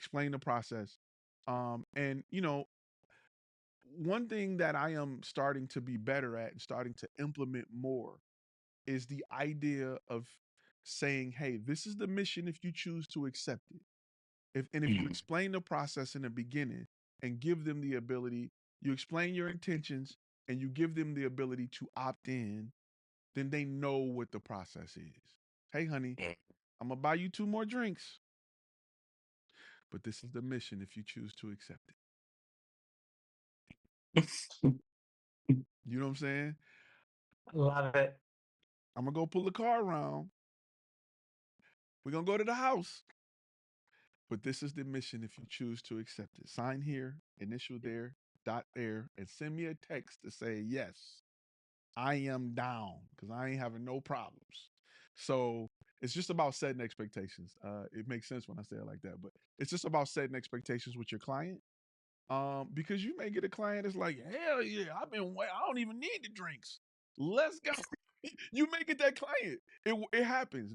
explain the process. And you know, one thing that I am starting to be better at and starting to implement more is the idea of saying, hey, this is the mission if you choose to accept it. If you Mm. explain the process in the beginning and give them the ability, you explain your intentions and you give them the ability to opt in, then they know what the process is. Hey, honey, Mm. I'm gonna buy you 2 more drinks, but this is the mission if you choose to accept it. You know what I'm saying? Love it. I'm gonna go pull the car around. We're gonna go to the house. But this is the mission if you choose to accept it. Sign here, initial there, dot there, and send me a text to say, yes, I am down because I ain't having no problems. So it's just about setting expectations. It makes sense when I say it like that, but it's just about setting expectations with your client. Because you may get a client that's like, hell yeah, I don't even need the drinks. Let's go. You may get that client. It happens.